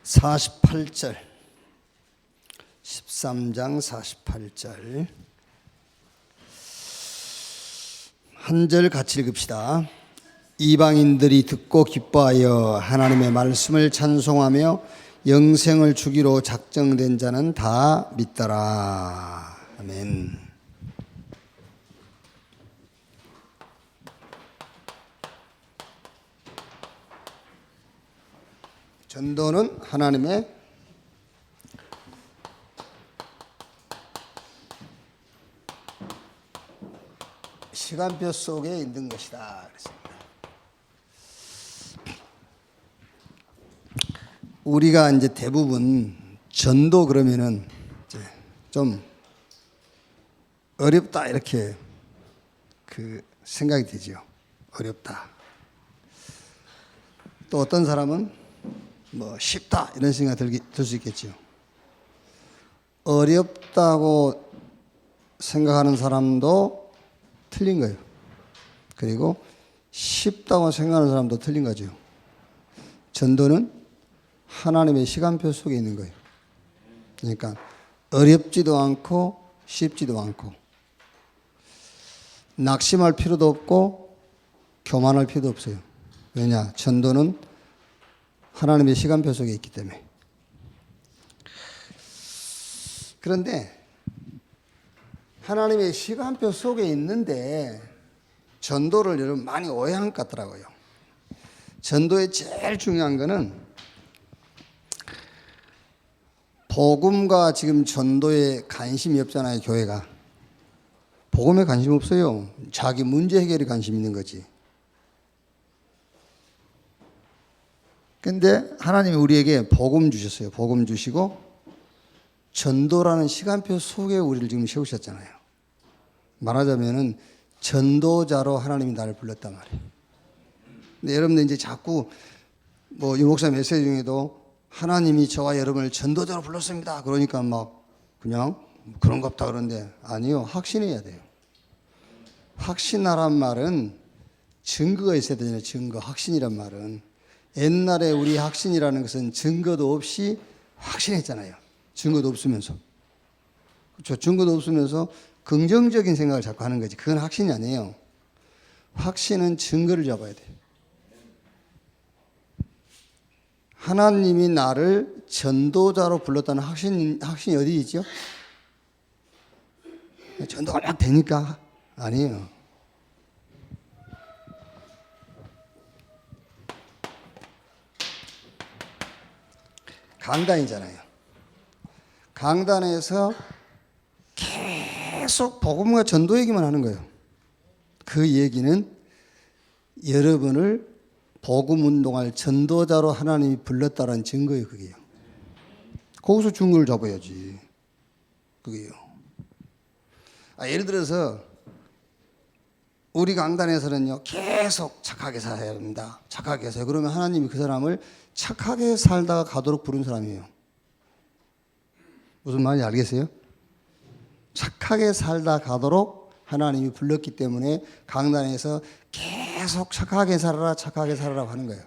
48절 13장 48절 한 절 같이 읽읍시다. 이방인들이 듣고 기뻐하여 하나님의 말씀을 찬송하며 영생을 주기로 작정된 자는 다 믿더라. 아멘. 전도는 하나님의 시간표 속에 있는 것이다. 그랬습니다. 우리가 이제 대부분 전도 그러면은 이제 좀 어렵다 이렇게 그 생각이 되죠. 어렵다. 또 어떤 사람은 뭐 쉽다 이런 생각이 들 수 있겠죠. 어렵다고 생각하는 사람도 틀린 거예요. 그리고 쉽다고 생각하는 사람도 틀린 거죠. 전도는 하나님의 시간표 속에 있는 거예요. 그러니까 어렵지도 않고 쉽지도 않고 낙심할 필요도 없고 교만할 필요도 없어요. 왜냐? 전도는 하나님의 시간표 속에 있기 때문에. 그런데 하나님의 시간표 속에 있는데 전도를 여러분 많이 오해한 것 같더라고요. 전도의 제일 중요한 거는 복음과 지금 전도에 관심이 없잖아요. 교회가 복음에 관심 없어요. 자기 문제 해결에 관심 있는 거지. 근데 하나님이 우리에게 복음 주셨어요. 복음 주시고 전도라는 시간표 속에 우리를 지금 세우셨잖아요. 말하자면은 전도자로 하나님이 나를 불렀단 말이에요. 근데 여러분들 이제 자꾸 뭐 유목사 메시지 중에도 하나님이 저와 여러분을 전도자로 불렀습니다. 그러니까 막 그냥 그런 것 없다 그러는데 아니요. 확신해야 돼요. 확신하란 말은 증거가 있어야 되잖아요. 증거. 확신이란 말은. 옛날에 우리 확신이라는 것은 증거도 없이 확신했잖아요. 증거도 없으면서. 그렇죠. 증거도 없으면서 긍정적인 생각을 자꾸 하는 거지. 그건 확신이 아니에요. 확신은 증거를 잡아야 돼요. 하나님이 나를 전도자로 불렀다는 확신이 어디 있죠? 전도가 막 되니까? 아니에요. 강단이잖아요. 강단에서 계속 복음과 전도 얘기만 하는 거예요. 그 얘기는 여러분을 복음 운동할 전도자로 하나님이 불렀다는 증거예요. 그게요. 거기서 증거를 잡아야지. 그게요. 예를 들어서 우리 강단에서는요 계속 착하게 살아야 합니다. 착하게 살아요. 그러면 하나님이 그 사람을 착하게 살다가 가도록 부른 사람이에요. 무슨 말인지 알겠어요? 착하게 살다 가도록 하나님이 불렀기 때문에 강단에서 계속 착하게 살아라 착하게 살아라고 하는 거예요.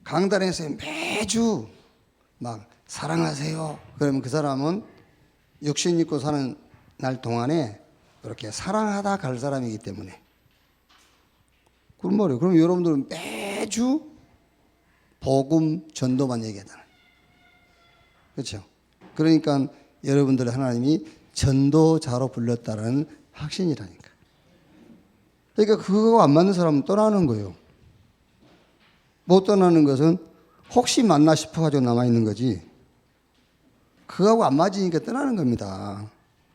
강단에서 매주 막 사랑하세요. 그러면 그 사람은 육신 입고 사는 날 동안에 그렇게 사랑하다 갈 사람이기 때문에 그런 말이에요. 그럼 여러분들은 매주 복음 전도만 얘기하잖아요. 그렇죠? 그러니까 여러분들 하나님이 전도자로 불렀다는 확신이라니까. 그러니까 그거 안 맞는 사람은 떠나는 거예요. 못 떠나는 것은 혹시 맞나 싶어가지고 남아있는 거지. 그거하고 안 맞으니까 떠나는 겁니다.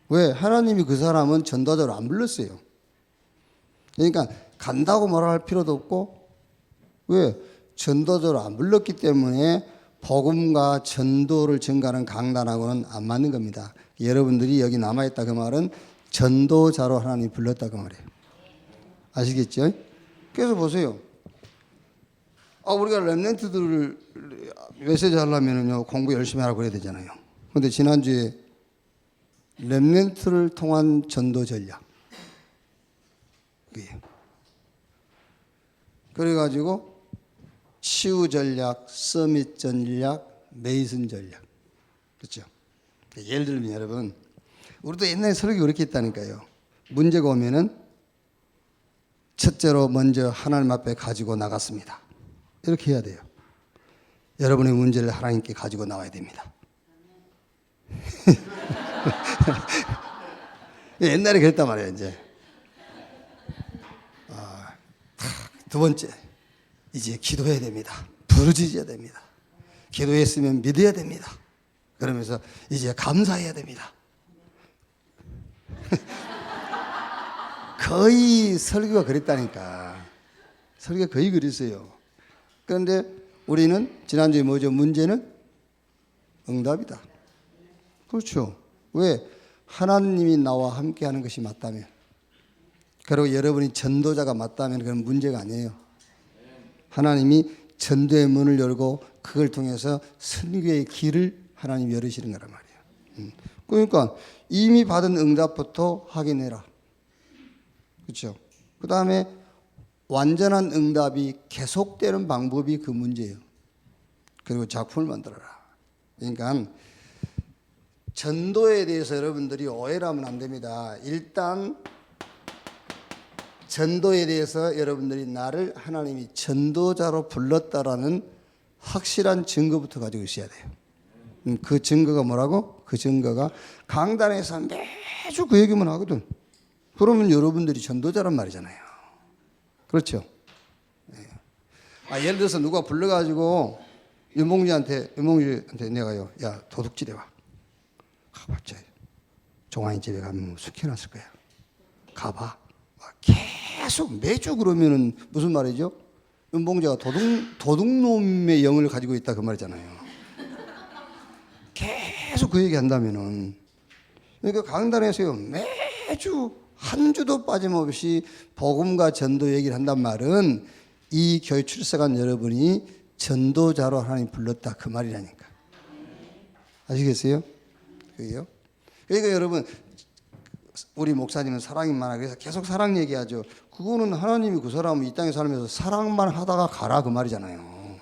왜? 하나님이 그 사람은 전도자로 안 불렀어요. 그러니까 간다고 뭐라 할 필요도 없고 왜? 전도자로 안 불렀기 때문에 복음과 전도를 증가하는 강단하고는 안 맞는 겁니다. 여러분들이 여기 남아있다 그 말은 전도자로 하나님이 불렀다 그 말이에요. 아시겠죠? 그래서 보세요. 우리가 렘넌트들을 메시지 하려면요 공부 열심히 하라고 그래야 되잖아요. 그런데 지난주에 렘넌트를 통한 전도 전략. 그래가지고 치유 전략, 서밋 전략, 메이슨 전략. 그렇죠? 예를 들면 여러분, 우리도 옛날에 설교 그렇게 했다니까요. 문제가 오면은 첫째로 먼저 하나님 앞에 가지고 나갔습니다. 이렇게 해야 돼요. 여러분의 문제를 하나님께 가지고 나와야 됩니다. 옛날에 그랬단 말이에요. 이제 두 번째, 이제 기도해야 됩니다. 부르짖어야 됩니다. 기도했으면 믿어야 됩니다. 그러면서 이제 감사해야 됩니다. 거의 설교가 그랬다니까. 설교가 거의 그랬어요. 그런데 우리는 지난주에 뭐죠? 문제는 응답이다. 그렇죠. 왜? 하나님이 나와 함께 하는 것이 맞다면, 그리고 여러분이 전도자가 맞다면 그건 문제가 아니에요. 하나님이 전도의 문을 열고 그걸 통해서 선교의 길을 하나님이 열으시는 거란 말이에요. 그러니까 이미 받은 응답부터 확인해라. 그렇죠. 그 다음에 완전한 응답이 계속되는 방법이 그 문제예요. 그리고 작품을 만들어라. 그러니까 전도에 대해서 여러분들이 오해를 하면 안 됩니다. 일단 전도에 대해서 여러분들이 나를 하나님이 전도자로 불렀다라는 확실한 증거부터 가지고 있어야 돼요. 그 증거가 뭐라고? 그 증거가 강단에서 매주 그 얘기만 하거든. 그러면 여러분들이 전도자란 말이잖아요. 그렇죠? 예를 들어서 누가 불러가지고 윤봉주한테 내가요, 야 도둑질해 와. 가봤자 종아인 집에 가면 숙해놨을 거야. 가봐. 계속 매주 그러면은 무슨 말이죠? 윤봉주가 도둑놈의 영을 가지고 있다 그 말이잖아요. 계속 그 얘기 한다면은, 그러니까 강단에서요 매주 한 주도 빠짐없이 복음과 전도 얘기를 한단 말은 이 교회 출석한 여러분이 전도자로 하나님 불렀다 그 말이라니까. 아시겠어요? 그게요. 그러니까 여러분, 우리 목사님은 사랑이 많아. 그래서 계속 사랑 얘기하죠. 그거는 하나님이 그 사람을 이 땅에 살면서 사랑만 하다가 가라 그 말이잖아요.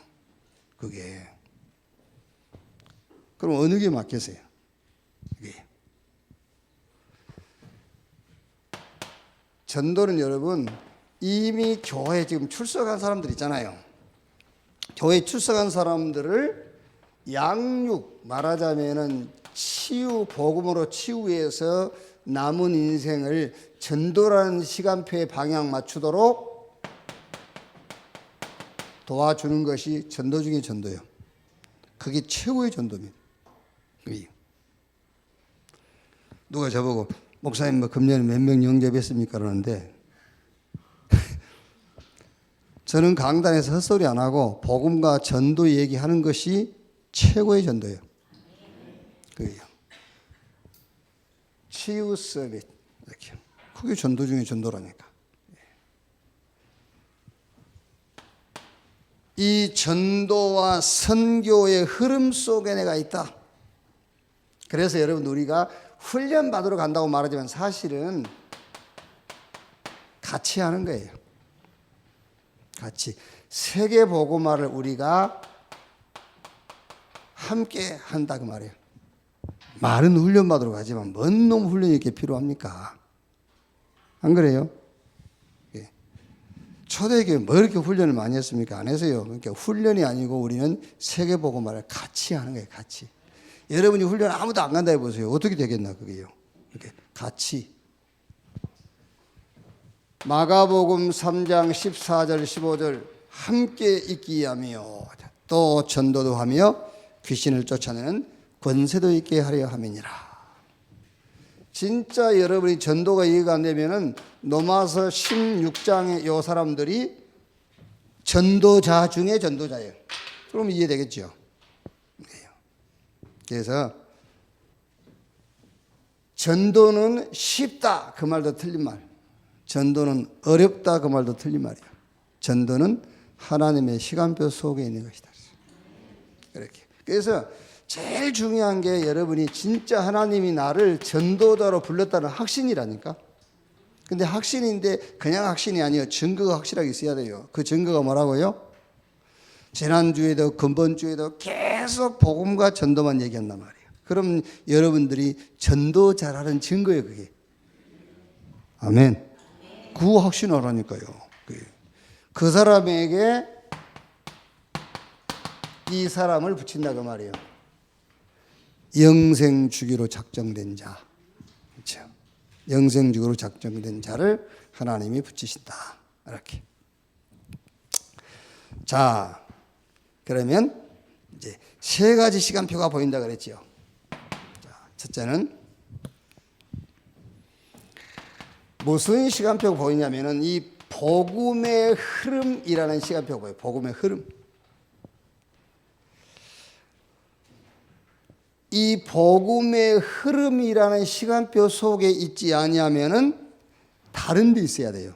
그게. 그럼 어느 게 맞겠어요? 이게. 전도는 여러분, 이미 교회에 지금 출석한 사람들 있잖아요. 교회에 출석한 사람들을 양육, 말하자면은 치유, 복음으로 치유해서 남은 인생을 전도라는 시간표에 방향 맞추도록 도와주는 것이 전도 중에 전도예요. 그게 최고의 전도입니다. 누가 저보고 목사님 뭐 금년에 몇 명 영접했습니까? 그러는데 저는 강단에서 헛소리 안 하고 복음과 전도 얘기하는 것이 최고의 전도예요. 그게요. 치유 서밋 이렇게. 그게 전도 중에 전도라니까. 이 전도와 선교의 흐름 속에 내가 있다. 그래서 여러분 우리가 훈련 받으러 간다고 말하지만 사실은 같이 하는 거예요. 같이 세계 복음화를 우리가 함께 한다 그 말이에요. 말은 훈련 받으러 가지만 뭔 놈 훈련이 이렇게 필요합니까? 안 그래요? 예. 초대교회 뭐 이렇게 훈련을 많이 했습니까? 안 했어요. 그러니까 훈련이 아니고 우리는 세계 복음화를 같이 하는 거예요. 같이. 여러분이 훈련 아무도 안 간다 해보세요. 어떻게 되겠나 그게요. 이렇게 같이. 마가복음 3장 14절 15절 함께 있기 하며 또 전도도 하며 귀신을 쫓아내는 권세도 있게 하려 함이니라. 진짜 여러분이 전도가 이해가 안 되면은 로마서 16장의 요 사람들이 전도자 중에 전도자예요. 그럼 이해되겠죠? 그래서 전도는 쉽다 그 말도 틀린 말, 전도는 어렵다 그 말도 틀린 말이에요. 전도는 하나님의 시간표 속에 있는 것이다. 이렇게. 그래서 제일 중요한 게 여러분이 진짜 하나님이 나를 전도자로 불렀다는 확신이라니까. 근데 확신인데 그냥 확신이 아니에요. 증거가 확실하게 있어야 돼요. 그 증거가 뭐라고요? 지난주에도 근본주에도 계속 복음과 전도만 얘기한단 말이에요. 그럼 여러분들이 전도 잘하는 증거예요, 그게. 아멘. 그거 확신하라니까요. 그 사람에게 이 사람을 붙인다 그 말이에요. 영생 주기로 작정된 자. 그렇죠. 영생 주기로 작정된 자를 하나님이 붙이신다. 이렇게. 자, 그러면 이제 세 가지 시간표가 보인다 그랬죠. 자, 첫째는 무슨 시간표가 보이냐면은 이 복음의 흐름이라는 시간표가 보여요. 복음의 흐름. 이 복음의 흐름이라는 시간표 속에 있지 아니하면은 다른 데 있어야 돼요.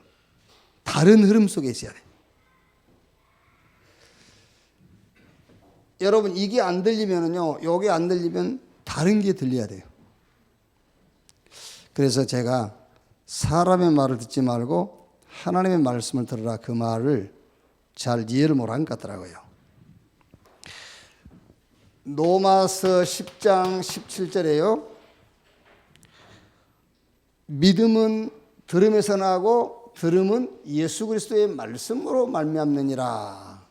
다른 흐름 속에 있어야 돼요. 여러분 이게 안 들리면은요, 요게 안 들리면 다른 게 들려야 돼요. 그래서 제가 사람의 말을 듣지 말고 하나님의 말씀을 들으라 그 말을 잘 이해를 못한 것 같더라고요. 로마서 10장 17절에요. 믿음은 들음에서 나고 들음은 예수 그리스도의 말씀으로 말미암느니라.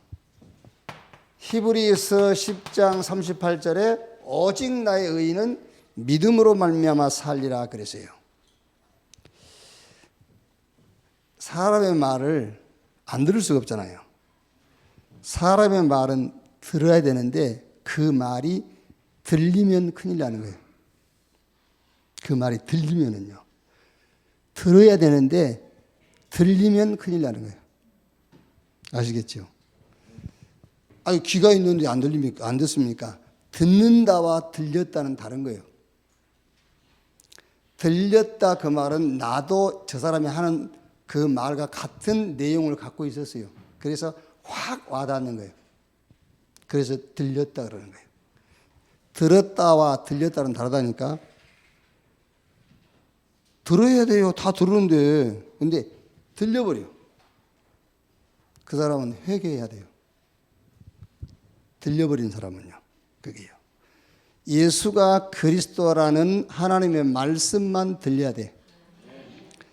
히브리서 10장 38절에 오직 나의 의인은 믿음으로 말미암아 살리라 그랬어요. 사람의 말을 안 들을 수가 없잖아요. 사람의 말은 들어야 되는데 그 말이 들리면 큰일 나는 거예요. 그 말이 들리면은요. 들어야 되는데 들리면 큰일 나는 거예요. 아시겠죠? 아니 귀가 있는데 안 들립니까? 안 듣습니까? 듣는다와 들렸다는 다른 거예요. 들렸다 그 말은 나도 저 사람이 하는 그 말과 같은 내용을 갖고 있었어요. 그래서 확 와닿는 거예요. 그래서 들렸다 그러는 거예요. 들었다와 들렸다는 다르다니까. 들어야 돼요. 다 들었는데. 근데 들려버려. 그 사람은 회개해야 돼요. 들려버린 사람은요. 그게요. 예수가 그리스도라는 하나님의 말씀만 들려야 돼.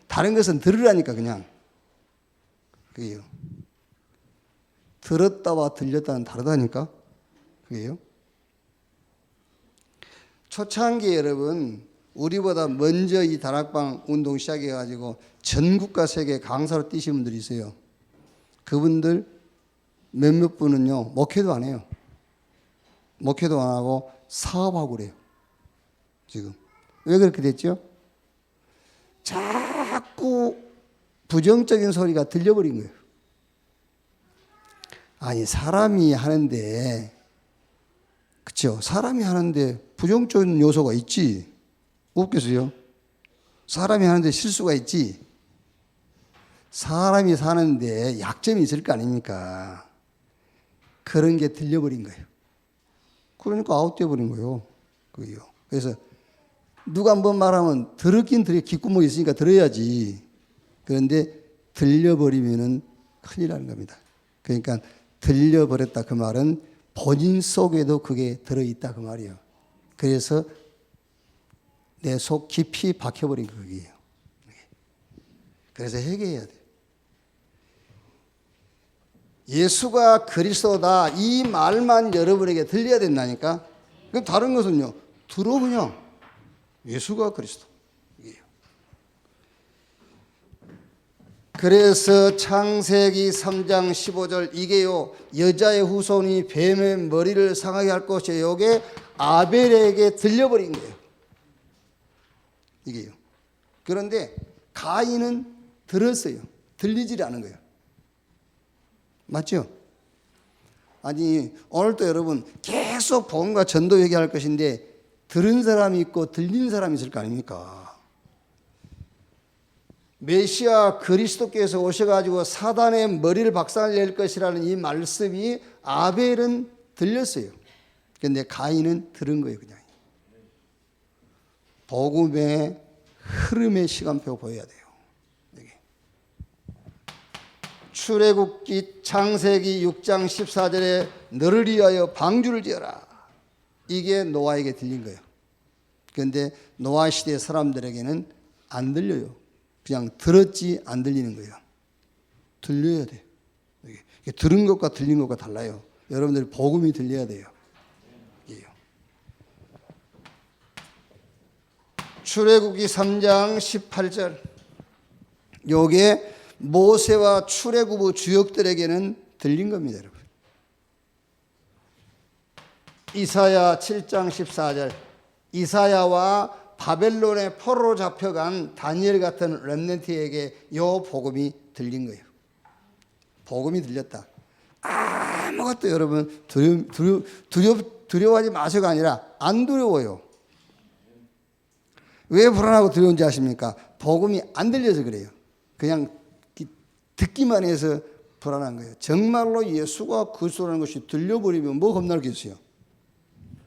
다른 것은 들으라니까 그냥. 그게요. 들었다와 들렸다는 다르다니까. 그게요. 초창기 여러분 우리보다 먼저 이 다락방 운동 시작해가지고 전국과 세계 강사로 뛰신 분들이 있어요. 그분들 몇몇 분은요 목회도 안 해요. 목회도 안 하고 사업하고 그래요. 지금 왜 그렇게 됐죠? 자꾸 부정적인 소리가 들려버린 거예요. 아니 사람이 하는데 그렇죠? 사람이 하는데 부정적인 요소가 있지. 없겠어요? 사람이 하는데 실수가 있지. 사람이 사는데 약점이 있을 거 아닙니까? 그런 게 들려버린 거예요. 그러니까 아웃돼 버린 거예요. 그게요. 그래서 누가 한번 말하면 들었긴 들어 귓구멍이 있으니까 들어야지. 그런데 들려버리면은 큰일 나는 겁니다. 그러니까 들려버렸다 그 말은 본인 속에도 그게 들어있다 그 말이에요. 그래서 내 속 깊이 박혀버린 거예요. 그래서 회개해야 돼요. 예수가 그리스도다 이 말만 여러분에게 들려야 된다니까. 그럼 다른 것은요 들어 그냥 예수가 그리스도. 그래서 창세기 3장 15절 이게요 여자의 후손이 뱀의 머리를 상하게 할 것이에요. 이게 아벨에게 들려버린 거예요. 이게요. 그런데 가인은 들었어요. 들리질 않은 거예요. 맞죠? 아니 오늘도 여러분 계속 복음과 전도 얘기할 것인데 들은 사람이 있고 들린 사람이 있을 거 아닙니까? 메시아 그리스도께서 오셔가지고 사단의 머리를 박살낼 것이라는 이 말씀이 아벨은 들렸어요. 그런데 가인은 들은 거예요. 그냥 복음의 흐름의 시간표 보여야 돼요. 출애굽기 창세기 6장 14절에 너를 위하여 방주를 지어라. 이게 노아에게 들린 거예요. 그런데 노아 시대 사람들에게는 안 들려요. 그냥 들었지 안 들리는 거예요. 들려야 돼. 이게 들은 것과 들린 것과 달라요. 여러분들이 복음이 들려야 돼요. 이게요. 출애굽기 3장 18절. 요게 모세와 출애굽의 주역들에게는 들린 겁니다, 여러분. 이사야 7장 14절. 이사야와 바벨론의 포로로 잡혀간 다니엘 같은 렘넌트에게 요 복음이 들린 거예요. 복음이 들렸다. 아무것도 여러분 두려워하지 마세요가 아니라 안 두려워요. 왜 불안하고 두려운지 아십니까? 복음이 안 들려서 그래요. 그냥 듣기만 해서 불안한 거예요. 정말로 예수가 그리스도라는 것이 들려버리면 뭐 겁날 게 있어요.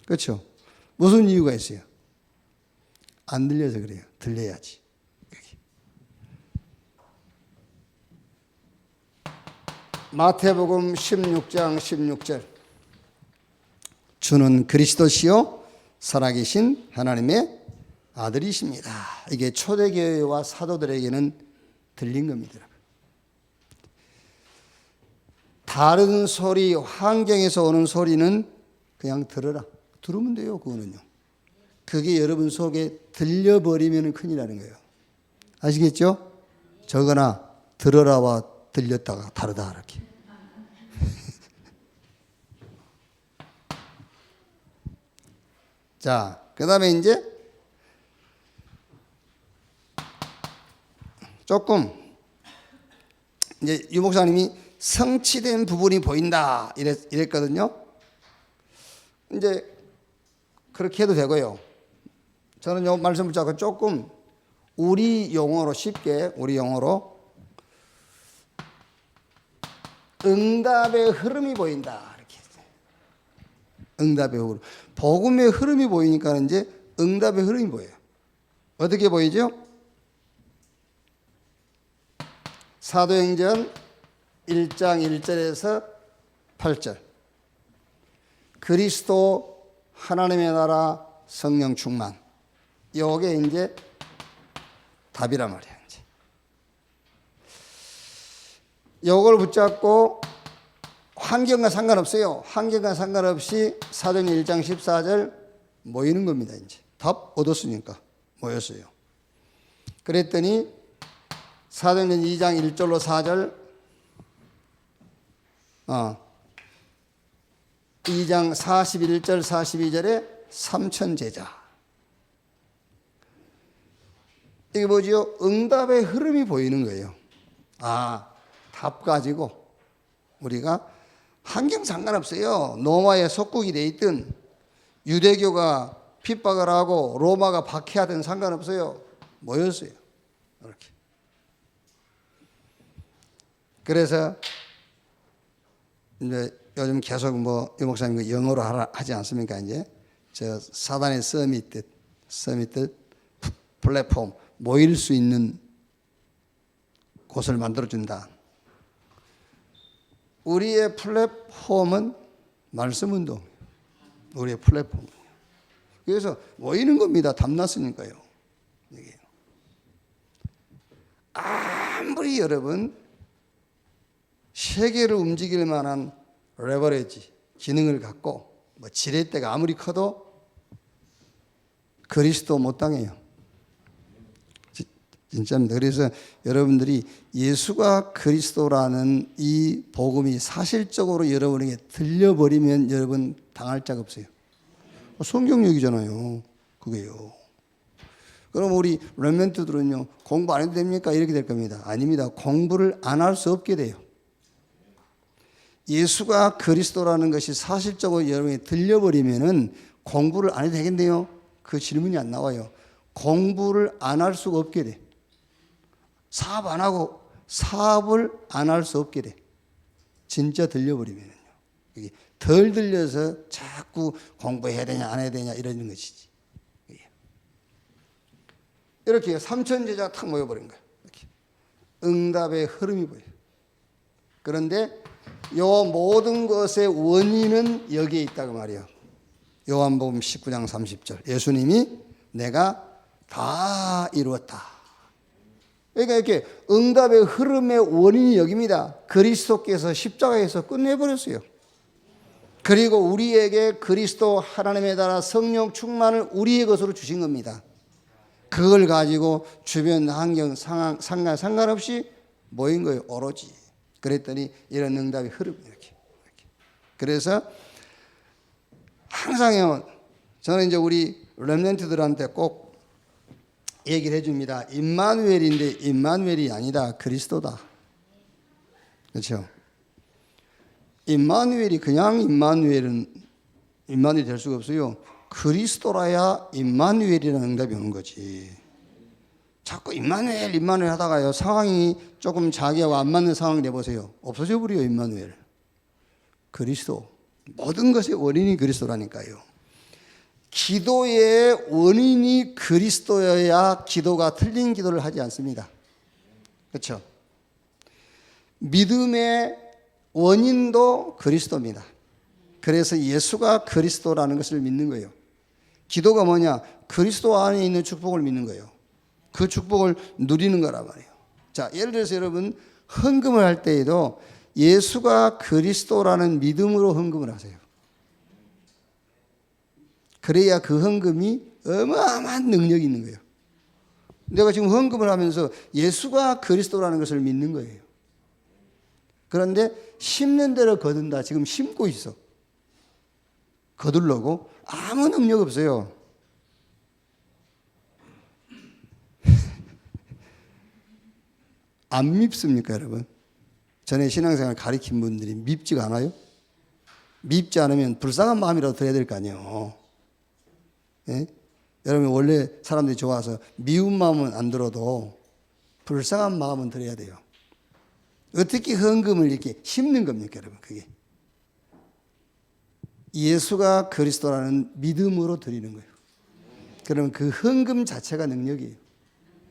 그렇죠? 무슨 이유가 있어요? 안 들려서 그래요. 들려야지. 마태복음 16장 16절. 주는 그리스도시요 살아계신 하나님의 아들이십니다. 이게 초대교회와 사도들에게는 들린 겁니다. 다른 소리, 환경에서 오는 소리는 그냥 들어라. 들으면 돼요, 그거는요. 그게 여러분 속에 들려버리면 큰일 나는 거예요. 아시겠죠? 저거나 들어라와 들렸다가 다르다, 이렇게. 자, 그 다음에 이제 조금 이제 유 목사님이 성취된 부분이 보인다 이랬거든요. 이제 그렇게 해도 되고요. 저는 요 말씀 붙잡고 조금 우리 용어로 쉽게 우리 용어로 응답의 흐름이 보인다 이렇게 했어요. 응답의 흐름. 복음의 흐름이 보이니까 이제 응답의 흐름이 보여요. 어떻게 보이죠? 사도행전 1장 1절에서 8절. 그리스도 하나님의 나라 성령 충만. 요게 이제 답이란 말이야, 이제. 요걸 붙잡고 환경과 상관없어요. 환경과 상관없이 사도행전 1장 14절 모이는 겁니다, 이제. 답 얻었으니까 모였어요. 그랬더니 사도행전 2장 1절로 4절 2장 41절 42절에 3천 제자. 이게 뭐지요? 응답의 흐름이 보이는 거예요. 답 가지고 우리가 환경 상관없어요. 로마에 속국이 돼 있든 유대교가 핍박을 하고 로마가 박해하든 상관없어요. 모였어요. 이렇게. 그래서 이제 요즘 계속 유 목사님 영어로 하지 않습니까? 이제 저 사단의 서밋 플랫폼 모일 수 있는 곳을 만들어준다. 우리의 플랫폼은 말씀운동. 우리의 플랫폼. 그래서 모이는 겁니다. 담났으니까요. 이게. 아무리 여러분 세계를 움직일 만한 레버리지, 기능을 갖고 지렛대가 아무리 커도 그리스도 못 당해요. 진짜입니다. 그래서 여러분들이 예수가 그리스도라는 이 복음이 사실적으로 여러분에게 들려버리면 여러분 당할 자가 없어요. 성경 얘기잖아요. 그게요. 그럼 우리 렘넌트들은요, 공부 안 해도 됩니까? 이렇게 될 겁니다. 아닙니다. 공부를 안 할 수 없게 돼요. 예수가 그리스도라는 것이 사실적으로 여러분이 들려버리면은 공부를 안 해도 되겠네요. 그 질문이 안 나와요. 공부를 안 할 수가 없게 돼. 사업 안 하고 사업을 안 할 수 없게 돼. 진짜 들려버리면은요. 이게 덜 들려서 자꾸 공부해야 되냐 안 해야 되냐 이러는 것이지. 이렇게 3천 제자가 탁 모여버린 거예요. 이렇게. 응답의 흐름이 보여요. 그런데 요 모든 것의 원인은 여기에 있다고 말이에요. 요한복음 19장 30절. 예수님이 내가 다 이루었다. 그러니까 이렇게 응답의 흐름의 원인이 여기입니다. 그리스도께서 십자가에서 끝내버렸어요. 그리고 우리에게 그리스도 하나님에 따라 성령 충만을 우리의 것으로 주신 겁니다. 그걸 가지고 주변 환경 상황 상관없이 모인 거예요. 오로지. 그랬더니 이런 응답이 흐르고 이렇게. 그래서 항상 저는 이제 우리 렘넌트들한테 꼭 얘기를 해줍니다. 임마누엘인데 임마누엘이 아니다. 그리스도다. 그렇죠? 임마누엘이 그냥 임마누엘이 될 수가 없어요. 그리스도라야 임마누엘이라는 응답이 오는 거지. 자꾸 임마누엘 하다가요, 상황이 조금 자기하고 안 맞는 상황을 내보세요. 없어져 버려요. 임마누엘. 그리스도. 모든 것의 원인이 그리스도라니까요. 기도의 원인이 그리스도여야 기도가 틀린 기도를 하지 않습니다. 그렇죠? 믿음의 원인도 그리스도입니다. 그래서 예수가 그리스도라는 것을 믿는 거예요. 기도가 뭐냐? 그리스도 안에 있는 축복을 믿는 거예요. 그 축복을 누리는 거란 말이에요. 자, 예를 들어서 여러분 헌금을 할 때에도 예수가 그리스도라는 믿음으로 헌금을 하세요. 그래야 그 헌금이 어마어마한 능력이 있는 거예요. 내가 지금 헌금을 하면서 예수가 그리스도라는 것을 믿는 거예요. 그런데 심는 대로 거둔다. 지금 심고 있어. 거두려고 아무 능력 없어요. 안 밉습니까, 여러분? 전에 신앙생활 가르친 분들이 밉지가 않아요? 밉지 않으면 불쌍한 마음이라도 드려야 될 거 아니에요. 예? 여러분 원래 사람들이 좋아서 미운 마음은 안 들어도 불쌍한 마음은 드려야 돼요. 어떻게 헌금을 이렇게 심는 겁니까, 여러분? 그게 예수가 그리스도라는 믿음으로 드리는 거예요. 그러면 그 헌금 자체가 능력이에요.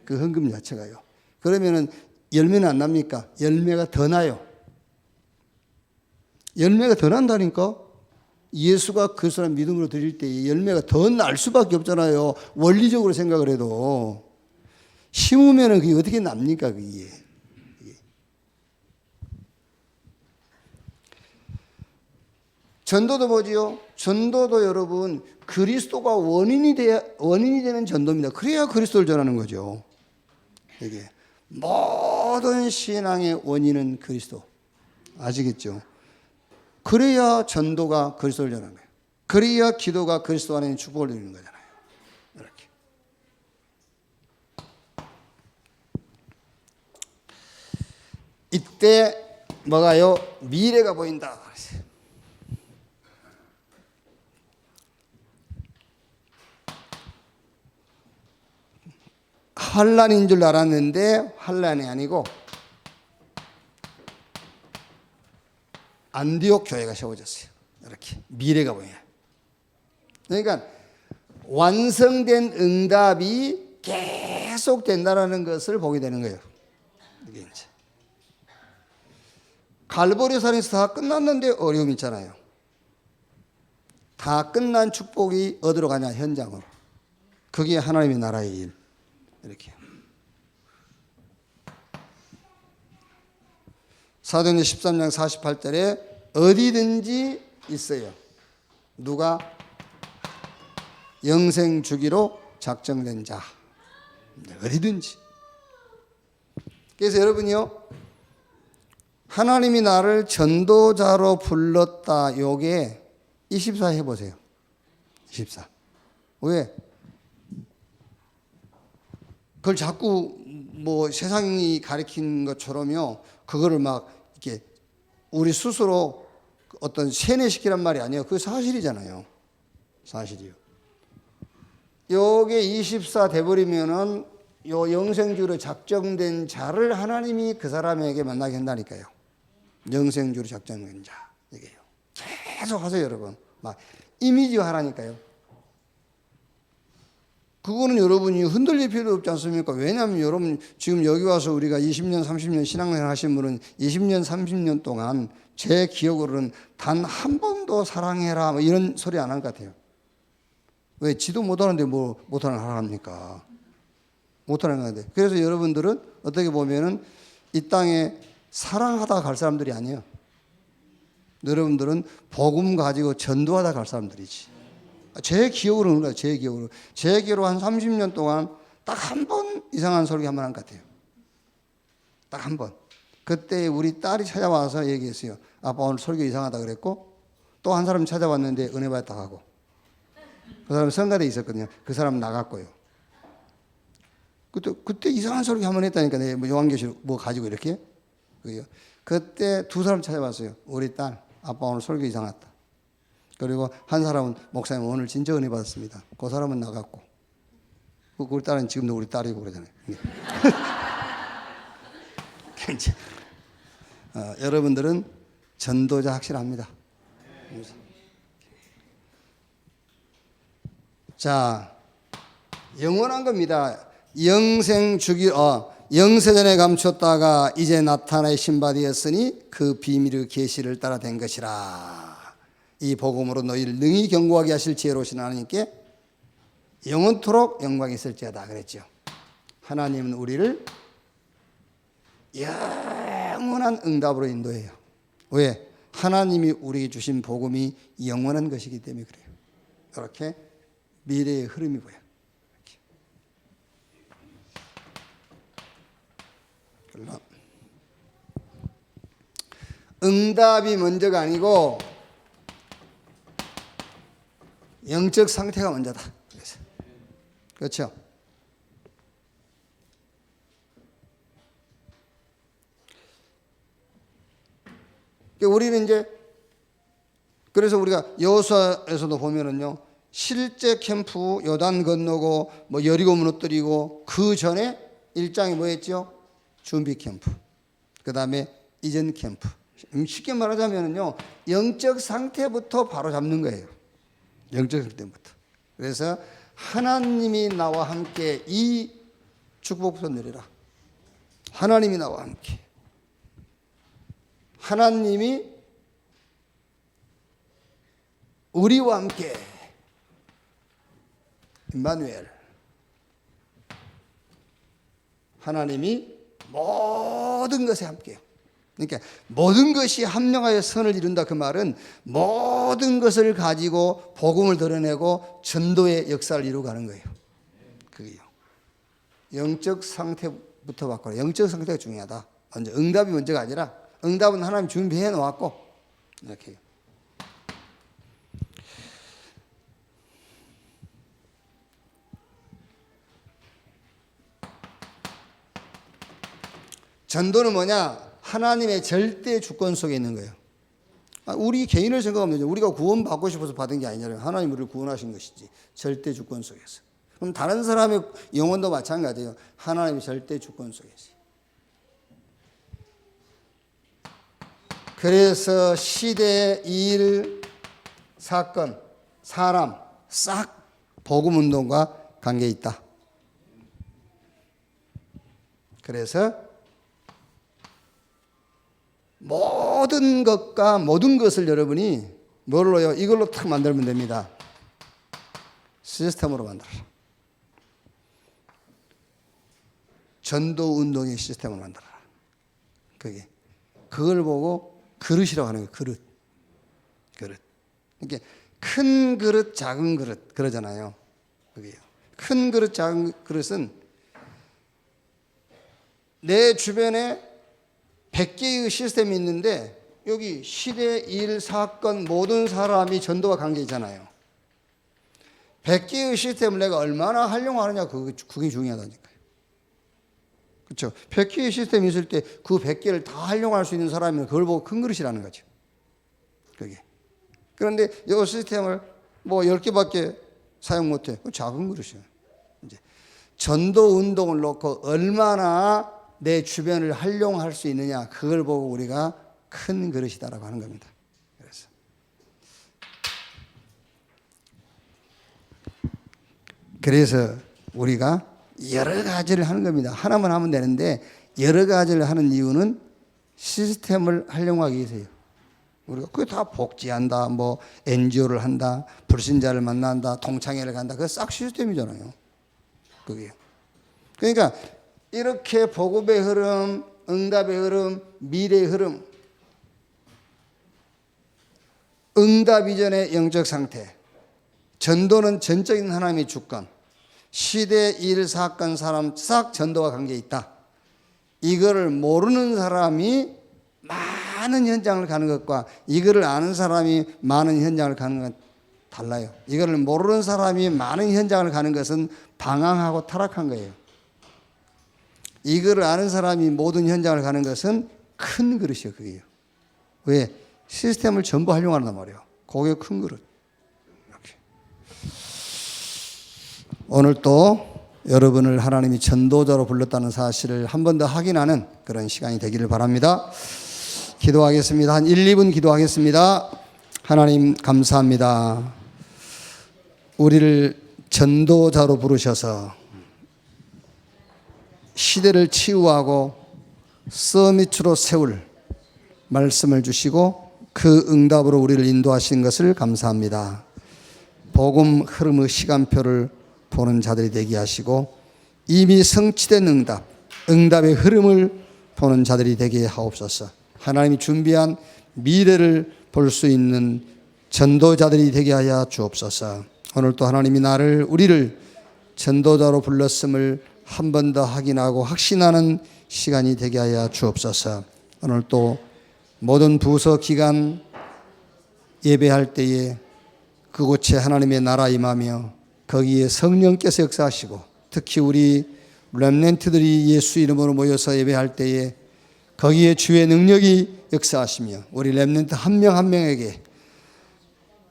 그 헌금 자체가요. 그러면은 열매는 안 납니까? 열매가 더 나요. 열매가 더 난다니까? 예수가 그리스도라는 믿음으로 드릴 때 열매가 더 날 수밖에 없잖아요. 원리적으로 생각을 해도. 심으면은 그게 어떻게 납니까, 그게? 전도도 뭐지요? 전도도 여러분 그리스도가 원인이 되는 전도입니다. 그래야 그리스도를 전하는 거죠. 이게 모든 신앙의 원인은 그리스도. 아시겠죠? 그래야 전도가 그리스도를 전하는 거예요. 그래야 기도가 그리스도 안에 있는 축복을 누리는 거잖아요. 이렇게. 이때 뭐가요? 미래가 보인다. 환란인 줄 알았는데 환란이 아니고 안디옥 교회가 세워졌어요. 이렇게 미래가 보여요. 그러니까 완성된 응답이 계속 된다는 것을 보게 되는 거예요. 이게 이제 갈보리산에서 다 끝났는데 어려움이 있잖아요. 다 끝난 축복이 어디로 가냐? 현장으로. 그게 하나님의 나라의 일. 이렇게. 사도행전 13장 48절에 어디든지 있어요. 누가? 영생 주기로 작정된 자. 어디든지. 그래서 여러분이요, 하나님이 나를 전도자로 불렀다. 요게 24 해보세요. 24. 왜? 그걸 자꾸 뭐 세상이 가르친 것처럼요, 그거를 막 이렇게 우리 스스로 어떤 세뇌시키란 말이 아니에요. 그게 사실이잖아요. 사실이요. 요게 24 돼버리면은 요 영생주로 작정된 자를 하나님이 그 사람에게 만나게 한다니까요. 영생주로 작정된 자. 이게요. 계속 하세요, 여러분. 막 이미지화 하라니까요. 그거는 여러분이 흔들릴 필요 없지 않습니까? 왜냐하면 여러분 지금 여기 와서 우리가 20년, 30년 신앙생활 하신 분은 20년, 30년 동안 제 기억으로는 단 한 번도 사랑해라 뭐 이런 소리 안 한 것 같아요. 왜? 지도 못하는데 뭐 못하는 하라 합니까? 못하는 건데. 그래서 여러분들은 어떻게 보면은 이 땅에 사랑하다 갈 사람들이 아니에요. 여러분들은 복음 가지고 전도하다 갈 사람들이지. 제 기억으로는 그래요. 제 기억으로. 제 기억으로 한 30년 동안 딱 한 번 이상한 소리 한 번 한 것 같아요. 딱 한 번. 그때 우리 딸이 찾아와서 얘기했어요. 아빠 오늘 설교 이상하다 그랬고, 또 한 사람 찾아왔는데 은혜 받았다 하고, 그 사람 성가대에 있었거든요. 그 사람 나갔고요. 그때 이상한 소리 한 번 했다니까. 내 뭐 요한계시록 뭐 가지고 이렇게. 그때 두 사람 찾아왔어요. 우리 딸, 아빠 오늘 설교 이상하다. 그리고 한 사람은 목사님 오늘 진짜 은혜 받았습니다. 그 사람은 나갔고, 우리 딸은 지금도 우리 딸이고 그러잖아요. 여러분들은 전도자 확실합니다. 자, 영원한 겁니다. 영세전에 감췄다가 이제 나타나 신바 되었으니 그 비밀의 계시를 따라 된 것이라. 이 복음으로 너희를 능히 견고하게 하실 지혜로우신 하나님께 영원토록 영광이 있을지어다 그랬죠. 하나님은 우리를 영원한 응답으로 인도해요. 왜? 하나님이 우리에게 주신 복음이 영원한 것이기 때문에 그래요. 이렇게 미래의 흐름이 보여요. 응답이 먼저가 아니고 영적 상태가 먼저다. 그렇죠? 우리는 이제 그래서 우리가 여호수아에서도 보면은요, 실제 캠프 요단 건너고 뭐 여리고 무너뜨리고 그 전에 1장이 뭐였죠? 준비 캠프. 그 다음에 이전 캠프. 쉽게 말하자면은요, 영적 상태부터 바로 잡는 거예요. 영적 상태부터. 그래서 하나님이 나와 함께 이 축복부터 누리라. 하나님이 나와 함께. 하나님이 우리와 함께. 임마누엘. 하나님이 모든 것에 함께요. 그러니까 모든 것이 합력하여 선을 이룬다. 그 말은 모든 것을 가지고 복음을 드러내고 전도의 역사를 이루어가는 거예요. 그게요. 영적 상태부터 바꿔라. 영적 상태가 중요하다. 먼저 응답이 먼저가 아니라 응답은 하나님 준비해 놓았고 이렇게. 전도는 뭐냐? 하나님의 절대 주권 속에 있는 거예요. 우리 개인을 생각하면 우리가 구원받고 싶어서 받은 게 아니잖아요. 하나님 우리를 구원하신 것이지. 절대 주권 속에서. 그럼 다른 사람의 영혼도 마찬가지예요. 하나님의 절대 주권 속에서. 그래서 시대, 일, 사건, 사람 싹 복음운동과 관계에 있다. 그래서 모든 것과 모든 것을 여러분이 뭘로요? 이걸로 탁 만들면 됩니다. 시스템으로 만들어라. 전도 운동의 시스템을 만들어라. 그걸 보고 그릇이라고 하는 거예요. 그릇. 이렇게 큰 그릇, 작은 그릇 그러잖아요. 그게요. 큰 그릇, 작은 그릇은 내 주변에 100개의 시스템이 있는데 여기 시대, 일, 사건 모든 사람이 전도와 관계 있잖아요. 100개의 시스템을 내가 얼마나 활용하느냐 그게 중요하다니까요. 그렇죠? 100개의 시스템이 있을 때 그 100개를 다 활용할 수 있는 사람이면 그걸 보고 큰 그릇이라는 거죠. 그게. 그런데 이 시스템을 뭐 10개밖에 사용 못해. 그건 작은 그릇이에요. 이제 전도 운동을 놓고 얼마나 내 주변을 활용할 수 있느냐 그걸 보고 우리가 큰 그릇이다라고 하는 겁니다. 그래서 우리가 여러 가지를 하는 겁니다. 하나만 하면 되는데 여러 가지를 하는 이유는 시스템을 활용하기 위해서요. 우리가 그게 다 복지한다, 뭐 NGO를 한다, 불신자를 만난다, 동창회를 간다. 그게 싹 시스템이잖아요. 그게. 그러니까 이렇게 복음의 흐름, 응답의 흐름, 미래의 흐름, 응답 이전의 영적 상태, 전도는 전적인 하나님의 주권, 시대, 일, 사건, 사람 싹 전도와 관계 있다. 이거를 모르는 사람이 많은 현장을 가는 것과 이거를 아는 사람이 많은 현장을 가는 건 달라요. 이거를 모르는 사람이 많은 현장을 가는 것은 방황하고 타락한 거예요. 이거를 아는 사람이 모든 현장을 가는 것은 큰 그릇이에요. 그게요. 왜? 시스템을 전부 활용한단 말이에요. 그게 큰 그릇. 이렇게. 오늘 또 여러분을 하나님이 전도자로 불렀다는 사실을 한 번 더 확인하는 그런 시간이 되기를 바랍니다. 기도하겠습니다. 한 1, 2분 기도하겠습니다. 하나님 감사합니다. 우리를 전도자로 부르셔서 시대를 치유하고 서밋으로 세울 말씀을 주시고 그 응답으로 우리를 인도하신 것을 감사합니다. 복음 흐름의 시간표를 보는 자들이 되게 하시고 이미 성취된 응답, 응답의 흐름을 보는 자들이 되게 하옵소서. 하나님이 준비한 미래를 볼 수 있는 전도자들이 되게 하여 주옵소서. 오늘 또 하나님이 우리를 전도자로 불렀음을 한 번 더 확인하고 확신하는 시간이 되게 하여 주옵소서. 오늘 또 모든 부서 기관 예배할 때에 그곳에 하나님의 나라 임하며 거기에 성령께서 역사하시고 특히 우리 렘넌트들이 예수 이름으로 모여서 예배할 때에 거기에 주의 능력이 역사하시며 우리 렘넌트 한 명 한 명에게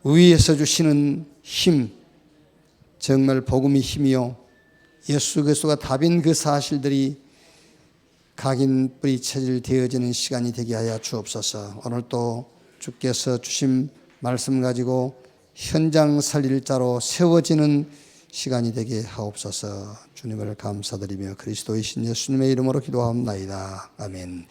위에서 주시는 힘, 정말 복음이 힘이요 예수 그리스도가 답인 그 사실들이 각인 뿌리 체질 되어지는 시간이 되게 하여 주옵소서. 오늘 또 주께서 주신 말씀 가지고 현장 살릴 자로 세워지는 시간이 되게 하옵소서. 주님을 감사드리며 그리스도이신 예수님의 이름으로 기도하옵나이다. 아멘.